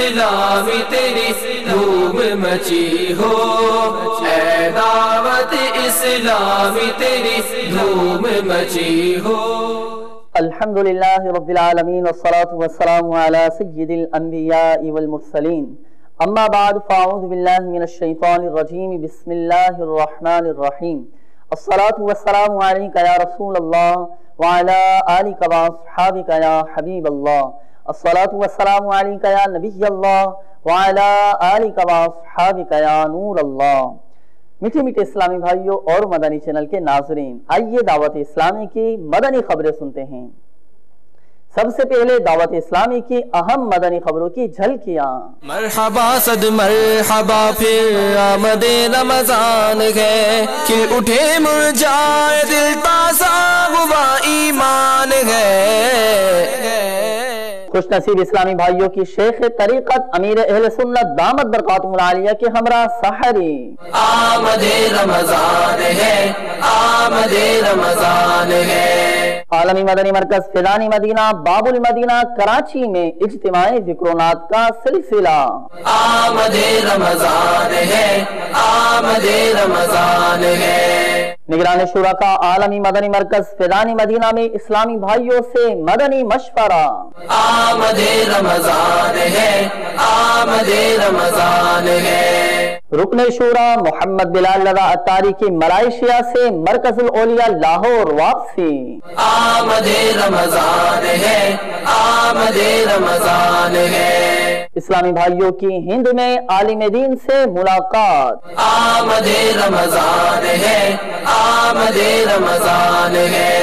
اسلامی تیری دھوم مچی ہو، اے دعوت اسلامی تیری دھوم مچی ہو۔ الحمدللہ رب العالمین والصلاة والسلام علی سید الانبیاء والمرسلین، اما بعد فاعوذ باللہ من الشیطان الرجیم، بسم اللہ الرحمن الرحیم۔ الصلاة والسلام علیکہ یا رسول اللہ وعلی آلک واصحابک یا حبیب اللہ۔ الصلاة والسلام علیکہ یا نبی اللہ وعلی آلک واصحابک یا نور اللہ۔ میٹھے میٹھے اسلامی بھائیوں اور مدنی چینل کے ناظرین، آئیے دعوت اسلامی کی مدنی خبریں سنتے ہیں۔ سب سے پہلے دعوت اسلامی کی اہم مدنی خبروں کی جھلکیاں۔ مرحبا صد مرحبا پھر آمد رمضان ہے، کھل اٹھے مرجائے دل تازہ ہوا ایمان ہے۔ خوش نصیب اسلامی بھائیوں کی شیخ طریقت امیر اہل سنت دامت برکاتہم العالیہ کے ہمراہ سحری۔ آمد رمضان ہے، آمد رمضان ہے۔ عالمی مدنی مرکز فیضانی مدینہ باب المدینہ کراچی میں اجتماع ذکر و نعت کا سلسلہ۔ آمد رمضان ہے، آمد رمضان ہے۔ نگران شورا کا عالمی مدنی مرکز فیضانی مدینہ میں اسلامی بھائیوں سے مدنی مشورہ۔ آمد رمضان ہے، آمد رمضان ہے۔ رکن شورا محمد بلال رضا اتاری کی ملائیشیا سے مرکز الاولیاء لاہور واپسی۔ آمد رمضان ہے، آمد رمضان ہے۔ اسلامی بھائیوں کی ہند میں عالم دین سے ملاقات۔ آمد رمضان ہے، آمد رمضان ہے۔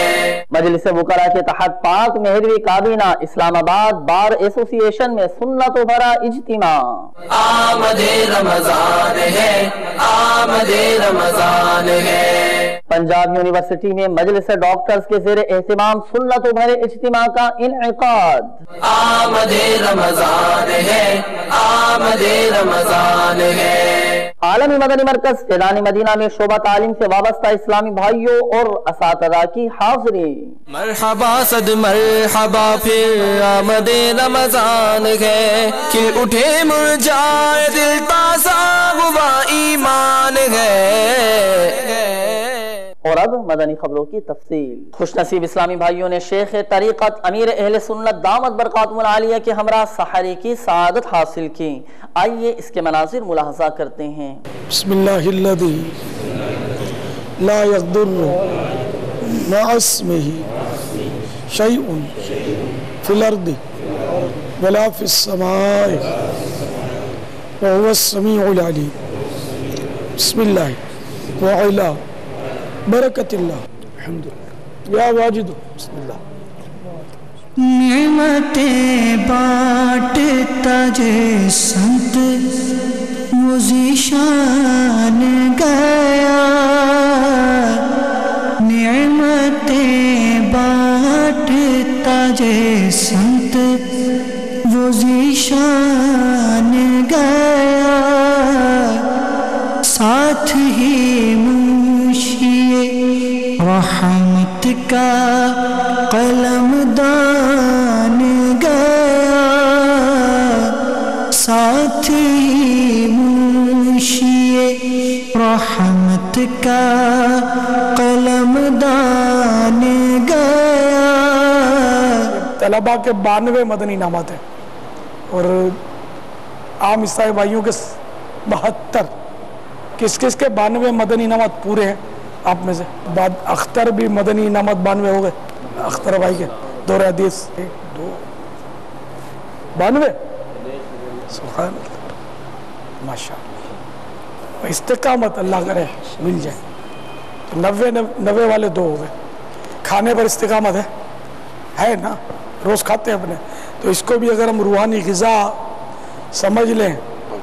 مجلس وکراء کے تحت پاک مہروی کابینہ اسلام آباد بار ایسوسی ایشن میں سنت و بھرا اجتماع۔ آمد رمضان ہے، آمد رمضان ہے۔ پنجاب یونیورسٹی میں مجلس ڈاکٹرز کے زیر اہتمام سنت و بھرے اجتماع کا انعقاد۔ آمد رمضان ہے، آمد رمضان ہے۔ عالمی مدنی مرکز فیضانی مدینہ میں شعبہ تعلیم سے وابستہ اسلامی بھائیوں اور اساتذہ کی حاضری۔ مرحبا صد مرحبا پھر آمد رمضان ہے، کھل اٹھے مرجائے دل تازہ ہوا ایمان ہے۔ اور اب مدنی خبروں کی تفصیل۔ خوش نصیب اسلامی بھائیوں نے شیخ طریقت امیر اہل سنت دامت برکاتہم العالیہ کے ہمراہ سحری کی سعادت حاصل کی۔ آئیے اس کے مناظر ملاحظہ کرتے ہیں۔ بسم اللہ الذی لا یضر مع اسمہ شیء فی الارض ولا فی السماء وهو السمیع العلیم۔ بسم اللہ وعلا برکت اللہ الحمدللہ یا واجد بسم اللہ۔ نعمتیں بانٹتا جے سنت وہ ذیشان گیا، نعمتیں بانٹتا جے سنت وہ ذیشان گیا، ساتھ ہی منشی رحمت کا قلم دان گیا، ساتھ ہی منشی رحمت کا قلم دان گیا۔ طلباء کے 92 مدنی انعامات ہیں اور عام عیسائی بھائیوں کے 72۔ کس کس کے 92 مدنی انعامات پورے ہیں آپ میں سے؟ بعد اختر بھی مدنی انعامات 92 ہو گئے، اختر بھائی کے دور حدیث 1 2 92 سبحان اللہ ماشاء اللہ۔ استقامت اللہ کرے مل جائے تو 90 والے 2 ہو گئے۔ کھانے پر استقامت ہے نا، روز کھاتے ہیں اپنے، تو اس کو بھی اگر ہم روحانی غذا سمجھ لیں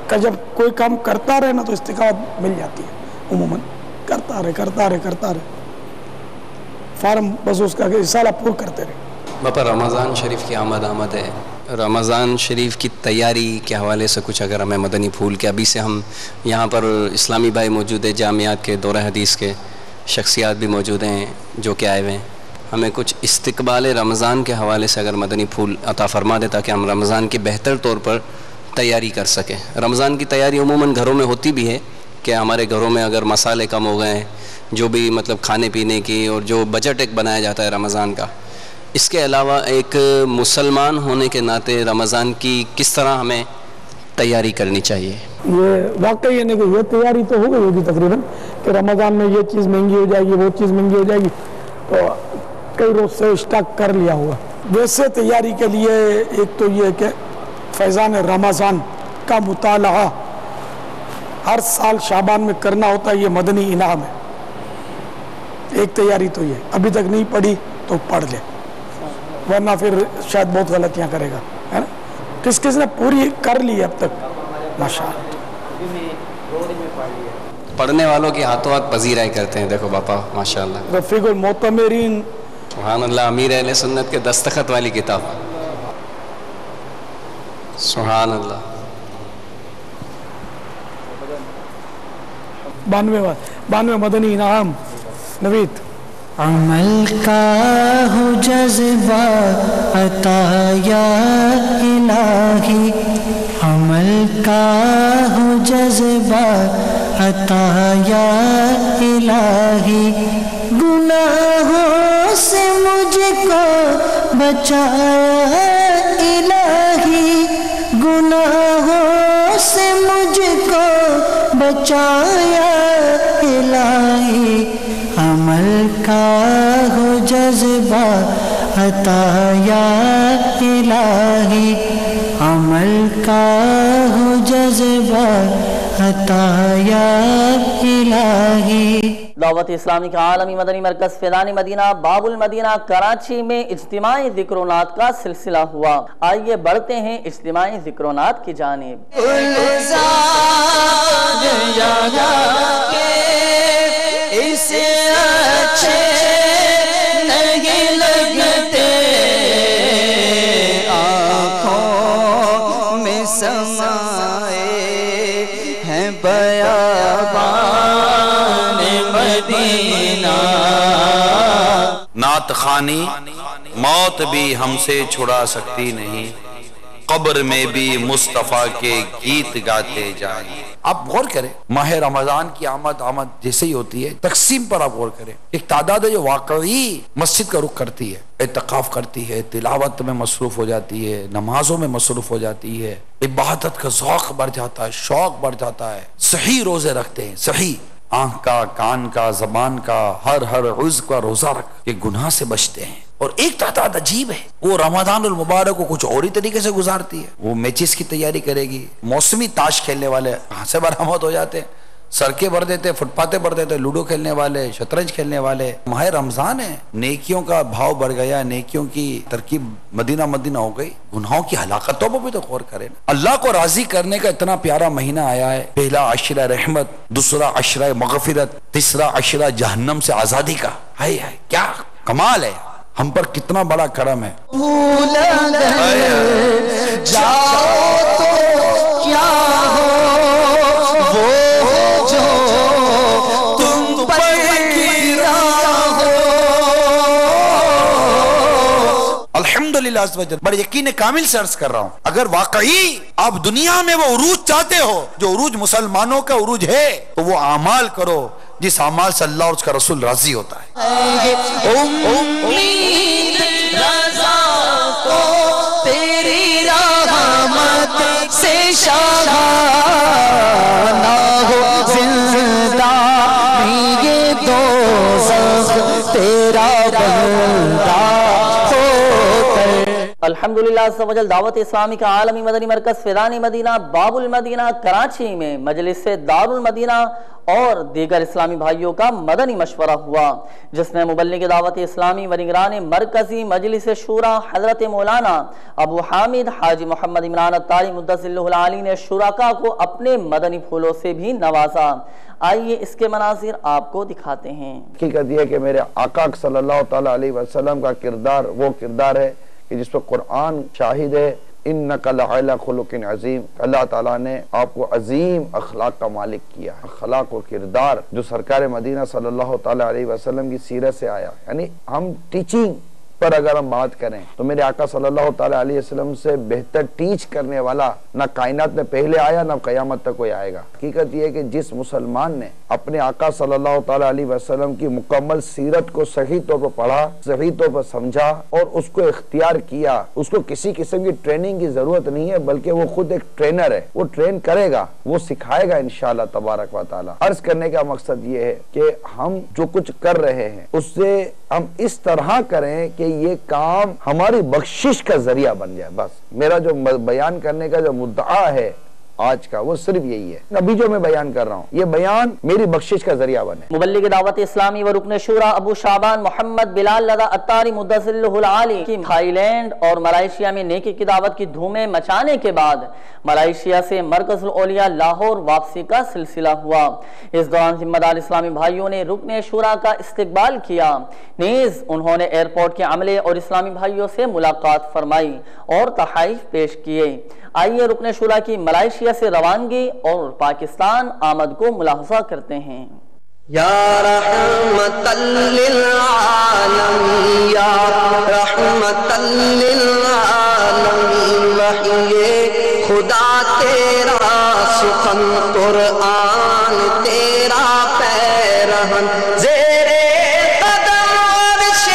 کہ جب کوئی کام کرتا رہے نا تو استقامت مل جاتی ہے عموماً۔ کرتا رہے فارم بس اس کا رسالہ پور کرتے رہے۔ باپا رمضان شریف کی آمد ہے، رمضان شریف کی تیاری کے حوالے سے کچھ اگر ہمیں مدنی پھول کے، ابھی سے ہم یہاں پر اسلامی بھائی موجود ہیں، جامعات کے دورہ حدیث کے شخصیات بھی موجود ہیں جو کہ آئے ہوئے ہیں، ہمیں کچھ استقبال رمضان کے حوالے سے اگر مدنی پھول عطا فرما دے تاکہ ہم رمضان کے بہتر طور پر تیاری کر سکیں. رمضان کی تیاری عموماً گھروں میں ہوتی بھی ہے کہ ہمارے گھروں میں اگر مسالے کم ہو گئے ہیں، جو بھی مطلب کھانے پینے کی اور جو بجٹ ایک بنایا جاتا ہے رمضان کا، اس کے علاوہ ایک مسلمان ہونے کے ناطے رمضان کی کس طرح ہمیں تیاری کرنی چاہیے؟ یہ واقعی ہے کہ یہ تیاری تو ہو گئی ہوگی تقریباً کہ رمضان میں یہ چیز مہنگی ہو جائے گی، وہ چیز مہنگی ہو جائے گی، تو کئی روز سے اسٹاک کر لیا ہوگا. ویسے تیاری کے لیے ایک تو یہ کہ فیضان رمضان کا مطالعہ ہر سال شعبان میں کرنا ہوتا ہے، یہ مدنی انعام ہے. ایک تیاری تو یہ ابھی تک نہیں پڑھی تو پڑھ لے، ورنہ پھر شاید بہت غلطیاں کرے گا، ہے نا. کس کس نے پوری کر لی ہے اب تک؟ ماشاءاللہ پڑھنے والوں کے ہاتھوں ہاتھ پذیرائی کرتے ہیں. دیکھو باپا ماشاءاللہ، رفیق المعتمرین، سبحان اللہ، امیر اہل سنت کے دستخط والی کتاب، سبحان اللہ. 92 مدنی انعام. نوید عمل کا ہو جذبہ عطا یا الہی، عمل کا ہو جذبہ عطا یا الہی، گناہوں سے مجھ کو بچایا الہی، گناہوں سے مجھ کو بچایا الہی، عمل کا ہو جذبہ عطا یا الہی، عمل کا ہو جذبہ عطا یا الہی. دعوت اسلامی کا عالمی مدنی مرکز فیضان مدینہ باب المدینہ کراچی میں اجتماعی ذکر و نعت کا سلسلہ ہوا. آئیے بڑھتے ہیں اجتماعی ذکر و نعت کی جانب. اسے اچھے نہیں لگتے آنکھوں میں سمائے ہیں بیابان مدینہ. نعت خوانی موت بھی ہم سے چھڑا سکتی نہیں، قبر میں بھی مصطفیٰ کے گیت گاتے جائیں. آپ غور کریں، ماہ رمضان کی آمد جیسے ہی ہوتی ہے، تقسیم پر آپ غور کریں. ایک تعداد ہے جو واقعی مسجد کا رخ کرتی ہے، اعتکاف کرتی ہے، تلاوت میں مصروف ہو جاتی ہے، نمازوں میں مصروف ہو جاتی ہے، عبادت کا ذوق بڑھ جاتا ہے، شوق بڑھ جاتا ہے، صحیح روزے رکھتے ہیں، صحیح آنکھ کا، کان کا، زبان کا، ہر عضو کا روزہ رکھ کے گناہ سے بچتے ہیں. اور ایک تعداد عجیب ہے، وہ رمضان المبارک کو کچھ اور ہی طریقے سے گزارتی ہے. وہ میچز کی تیاری کرے گی، موسمی تاش کھیلنے والے کہاں سے برآمد ہو جاتے ہیں، سڑکیں بھر دیتے، فٹ پاتھیں بھر دیتے، لوڈو کھیلنے والے، شطرنج کھیلنے والے. ماہ رمضان ہے، نیکیوں کا بھاؤ بڑھ گیا، نیکیوں کی ترکیب مدینہ ہو گئی. گناہوں کی ہلاکتوں پر بھی تو غور کریں. اللہ کو راضی کرنے کا اتنا پیارا مہینہ آیا ہے. پہلا عشرہ رحمت، دوسرا عشرہ مغفرت، تیسرا عشرہ جہنم سے آزادی کا. ہائے ہائے کیا کمال ہے، ہم پر کتنا بڑا کرم ہے. جاؤ تو کیا ہو وہ جو تم پر گرا ہو. الحمدللہ عز و جل، بڑے یقین کامل سے عرض کر رہا ہوں، اگر واقعی آپ دنیا میں وہ عروج چاہتے ہو جو عروج مسلمانوں کا عروج ہے، تو وہ اعمال کرو جس اعمال سے اللہ اور اس کا رسول راضی ہوتا ہے. امید رضا کو تیری رحمت سے شاداں نہ ہو، زندہ یہ دوزخ تیرا بندہ ہو کر. الحمدللہ عز و جل دعوت اسلامی کا عالمی مدنی مرکز فیضان مدینہ باب المدینہ کراچی میں مجلس دار المدینہ اور دیگر اسلامی بھائیوں کا مدنی مشورہ ہوا، جس میں مبلغ دعوت اسلامی و نگران مرکزی مجلس شورا حضرت مولانا ابو حامد حاجی محمد عمران الطاری مدثر اللہ العالی نے شرکاء کو اپنے مدنی پھولوں سے بھی نوازا. آئیے اس کے مناظر آپ کو دکھاتے ہیں. حقیقت یہ کہ میرے آقا صلی اللہ تعالیٰ علیہ وسلم کا کردار وہ کردار ہے کہ جس پر قرآن شاہد ہے، اِنَّكَ لَعَلَىٰ خُلُقٍ عَظِيمٍ. اللہ تعالیٰ نے آپ کو عظیم اخلاق کا مالک کیا. اخلاق و کردار جو سرکار مدینہ صلی اللہ تعالیٰ علیہ وسلم کی سیرت سے آیا. یعنی ہم ٹیچنگ پر اگر ہم بات کریں تو میرے آقا صلی اللہ تعالیٰ علیہ وسلم سے بہتر ٹیچ کرنے والا نہ کائنات میں پہلے آیا نہ قیامت تک کوئی آئے گا۔ حقیقت یہ ہے کہ جس مسلمان نے اپنے آقا صلی اللہ تعالیٰ علیہ وسلم کی مکمل سیرت کو صحیح طور پر پڑھا، صحیح طور پر سمجھا اور اس کو اختیار کیا، اس کو کسی قسم کی ٹریننگ کی ضرورت نہیں ہے، بلکہ وہ خود ایک ٹرینر ہے، وہ ٹرین کرے گا، وہ سکھائے گا انشاءاللہ تبارک و تعالیٰ۔ عرض کرنے کا مقصد یہ ہے کہ ہم جو کچھ کر رہے ہیں اس سے ہم اس طرح کریں کہ یہ کام ہماری بخشش کا ذریعہ بن جائے۔ بس میرا جو بیان کرنے کا جو مدعا ہے آج کا وہ صرف یہی ہے، ابھی جو میں بیان کر رہا ہوں یہ بیان میری بخشش کا ذریعہ بنے۔ مبلغ دعوت اسلامی و رکن شورا ابو شعبان محمد بلال لدہ اتاری مدظلہ العالی کی تھائی لینڈ اور ملائیشیا میں نیکی کی دعوت کی دھومیں مچانے کے بعد ملائیشیا سے مرکز الاولیاء لاہور واپسی کا سلسلہ ہوا۔ اس دوران ذمہ دار اسلامی بھائیوں نے رکن شورا کا استقبال کیا، نیز انہوں نے ایئرپورٹ کے عملے اور اسلامی بھائیوں سے ملاقات فرمائی اور تحائف پیش کیے۔ آئیے رکن شورا کی ملائیشیا سے روانگی اور پاکستان آمد کو ملاحظہ کرتے ہیں۔ یا رحمت للعالم یا رحمت للعالم وحی خدا تیرا سخن قرآن تیرا پیرہن زیر قدم عرش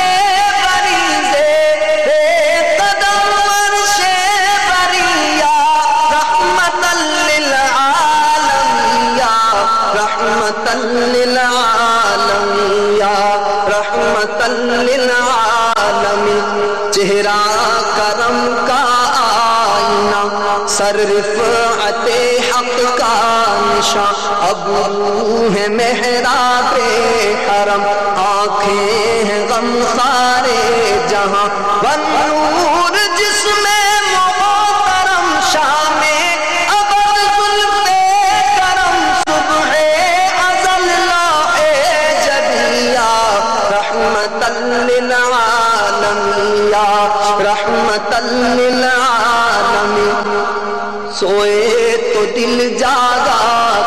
بری زیر قدم عرش بری یا رحمت للعالم یا رحمت للعالم یا رحمت للعالم چہرہ کرم کا آئینہ سر رفعت حق کا نشان اب ہے محراب حرم آنکھیں ہیں غم خارے جہاں والنور جس میں محترم شام ابد زلف کرم صبح ازل لاہ جبیا رحمت للعالم یا رحمت للعالم سوئے تو دل جاگا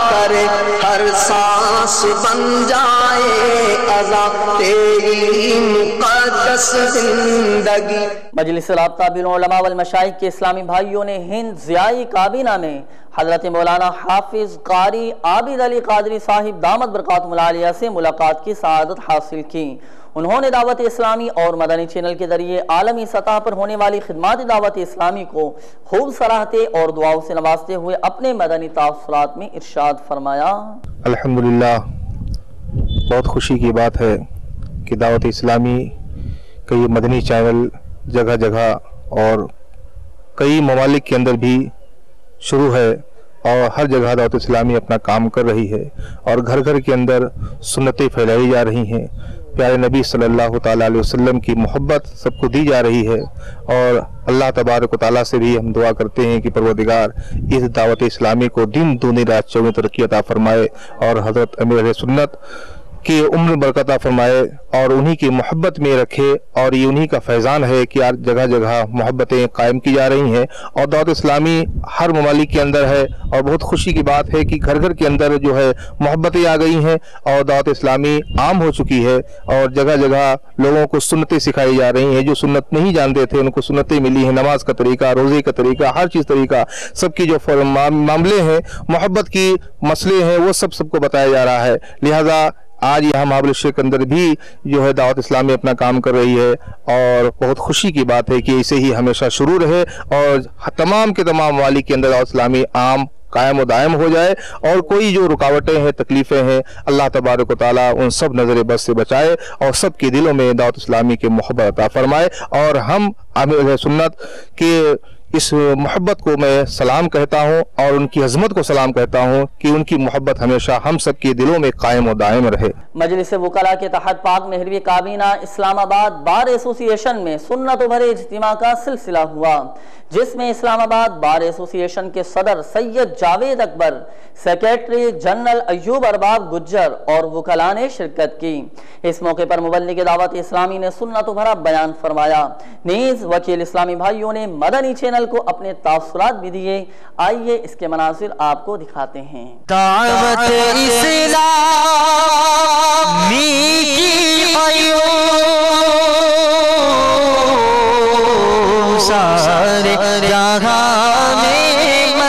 کرے ہر سانس بن جائے عزا تیری مقدس زندگی۔ مجلس رابطہ بین العلماء والمشائخ کے اسلامی بھائیوں نے ہند ضیائی کابینہ میں حضرت مولانا حافظ قاری عابد علی قادری صاحب دامت برکاتہم العالیہ سے ملاقات کی سعادت حاصل کی۔ انہوں نے دعوت اسلامی اور مدنی چینل کے ذریعے عالمی سطح پر ہونے والی خدمات دعوت اسلامی کو خوب سراہتے اور دعاؤں سے نوازتے ہوئے اپنے مدنی تاثرات میں ارشاد فرمایا۔ الحمدللہ بہت خوشی کی بات ہے کہ دعوت اسلامی کا یہ مدنی چینل جگہ جگہ اور کئی ممالک کے اندر بھی شروع ہے اور ہر جگہ دعوت اسلامی اپنا کام کر رہی ہے اور گھر گھر کے اندر سنتیں پھیلائی جا رہی ہیں، پیارے نبی صلی اللہ تعالیٰ علیہ وسلم کی محبت سب کو دی جا رہی ہے اور اللہ تبارک و تعالیٰ سے بھی ہم دعا کرتے ہیں کہ پروردگار اس دعوت اسلامی کو دن دونی رات چوگنی ترقی عطا فرمائے اور حضرت امیر اہل سنت کی عمر برکت عطا فرمائے اور انہی کی محبت میں رکھے، اور یہ انہی کا فیضان ہے کہ آج جگہ جگہ محبتیں قائم کی جا رہی ہیں اور دعوت اسلامی ہر ممالک کے اندر ہے، اور بہت خوشی کی بات ہے کہ گھر گھر کے اندر جو ہے محبتیں آ گئی ہیں اور دعوت اسلامی عام ہو چکی ہے اور جگہ جگہ لوگوں کو سنتیں سکھائی جا رہی ہیں، جو سنت نہیں جانتے تھے ان کو سنتیں ملی ہیں، نماز کا طریقہ، روزے کا طریقہ، ہر چیز طریقہ، سب کی جو معاملے ہیں، محبت کی مسئلے ہیں، وہ سب کو بتایا جا رہا ہے۔ لہٰذا آج یہاں مہابلی شریف کے اندر بھی جو ہے دعوت اسلامی اپنا کام کر رہی ہے اور بہت خوشی کی بات ہے کہ اسے ہی ہمیشہ شروع رہے اور تمام کے تمام ممالک کے اندر دعوت اسلامی عام قائم و دائم ہو جائے اور کوئی جو رکاوٹیں ہیں، تکلیفیں ہیں، اللہ تبارک و تعالیٰ ان سب نظر بد سے بچائے اور سب کے دلوں میں دعوت اسلامی کے محبت عطا فرمائے، اور ہم اہل سنت کے اس محبت کو میں سلام کہتا ہوں اور ان کی عظمت کو سلام کہتا ہوں کہ ان کی محبت ہمیشہ ہم سب کے دلوں میں قائم و دائم رہے۔ مجلس وکلاء کے تحت پاک مہروی کابینہ اسلام آباد بار ایسوسی ایشن میں سنت و بھرے اجتماع کا سلسلہ ہوا، جس میں اسلام آباد بار ایسوسی ایشن کے صدر سید جاوید اکبر، سیکریٹری جنرل ایوب ارباب گجر اور وکلاء نے شرکت کی۔ اس موقع پر مبلغ دعوت اسلامی نے سنت و بھرا بیان فرمایا، نیز وکیل اسلامی بھائیوں نے مدنی چینل کو اپنے تاثرات بھی دیے۔ آئیے اس کے مناظر آپ کو دکھاتے ہیں۔ دعوت اسلامی کی سارے جہاں میں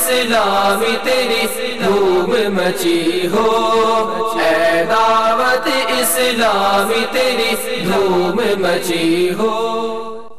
اسلامی تیری دھوم مچی ہو، اے دعوت اسلامی تیری دھوم مچی ہو.